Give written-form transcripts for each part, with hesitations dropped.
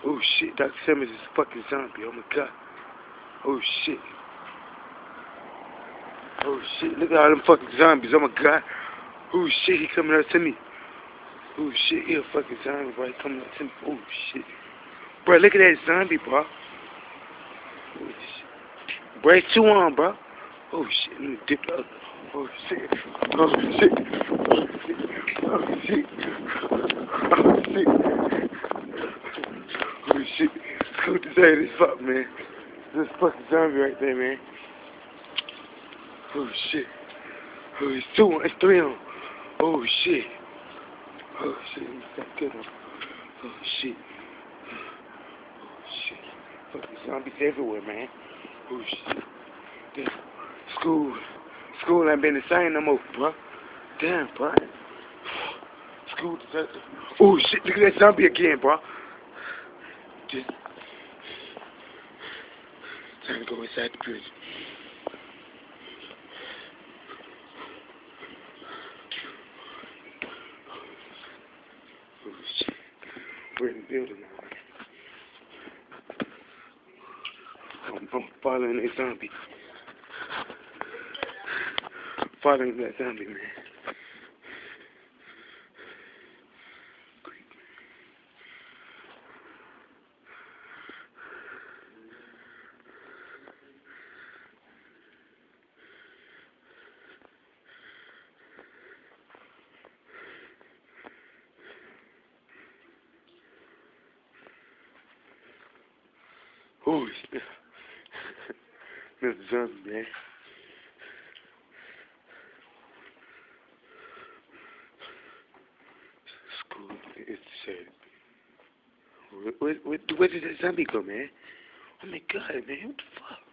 Oh shit, Dr. Simmons is a fucking zombie. Oh my god. Oh shit. Oh shit, look at all them fucking zombies. Oh my god. Oh shit, he coming up to me. Oh shit, he a fucking zombie, bro. He coming up to me. Oh shit. Bro, look at that zombie, bro. Oh shit. Bro, it's 2 on, bro. Oh shit, let me dip the other. Oh shit. Oh shit. Oh shit. Oh shit. Oh shit. Oh shit. Cool to say this fuck, man. This fucking zombie right there, man. Oh shit. Oh, it's 2 on. It's 3 on. Oh shit. Oh shit. Let me stop killing him. Oh shit. Oh shit. Fucking zombies everywhere, man. Oh shit. Damn. School ain't been the same no more, bro. Damn, bro. School deserted. Oh shit, look at that zombie again, bro. Just time to go inside the prison. Oh shit. We're in the building now. I'm following that zombie. Following that zombie, man. Oh shit. Another zombie, man. School is deserted. Where did that zombie go, man? Oh my god, man, what the fuck?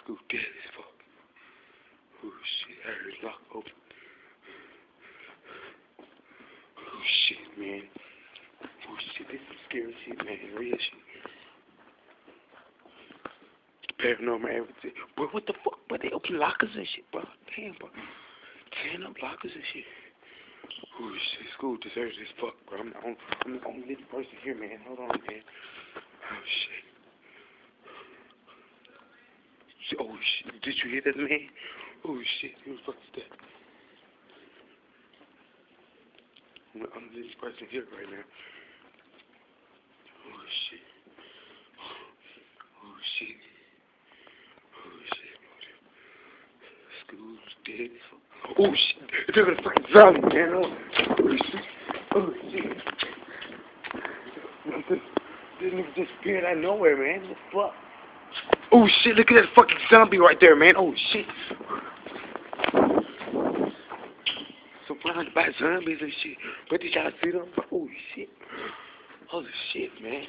School dead as fuck. Oh shit, I heard it lock open. Oh shit, man. Oh shit, this is scary shit, man. Real shit. Paranormal everything. Bro, what the fuck? But they open lockers and shit, bro. Damn, bro. Tearing up lockers and shit. Oh shit, school deserted as fuck, bro. I'm the only living person here, man. Hold on, man. Oh shit. Oh shit, did you hear that, man? Oh shit, he was fucking dead. I'm the living person here right now. Oh shit. Oh shit. Oh shit. School's dead. Oh shit. They're gonna fucking zombie, man. Oh shit. Oh shit. This nigga disappeared out of nowhere, man. What the fuck? Oh shit, look at that fucking zombie right there, man. Oh shit. Surrounded by zombies and shit. But did y'all see them? Oh shit. Holy shit, man.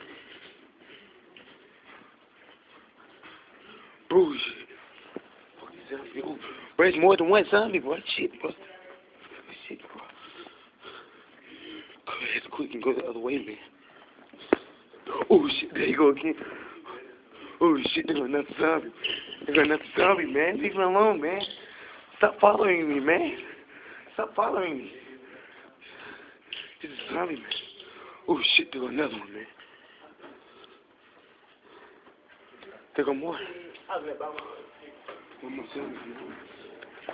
Bro, shit. Fucking zombie. Oh, bro, it's more than one zombie, bro. Shit, bro. Shit, bro. Go ahead quick and go the other way, man. Oh shit, there you go again. Oh shit, there's another zombie. There's another zombie, man. Leave me alone, man. Stop following me, man. Stop following me. This is a zombie, man. Oh shit, there's another one, man. There go more. One more zombie, man.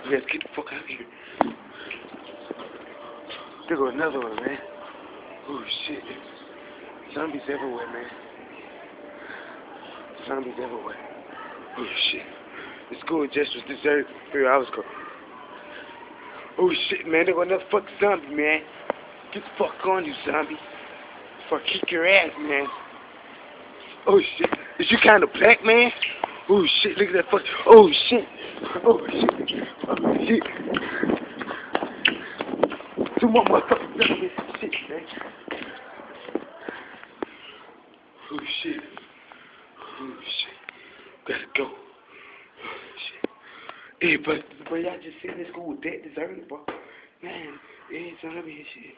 We have to get the fuck out of here. There go another one, man. Oh shit. Zombies everywhere, man. Zombies everywhere. Oh shit. The school just was deserted 3 hours ago. Oh shit, man. There go another fucking zombie, man. Get the fuck on, you zombie. Before I kick your ass, man. Oh shit. Is you kind of black, man? Oh shit, look at that fuck. Oh shit. Oh shit. Oh shit. 2 more motherfuckers zombies. Shit, man. Oh shit. Oh shit. Gotta go. Oh shit. Hey, but y'all just seen this school dead deserted, bro. Man, it's zombie and shit.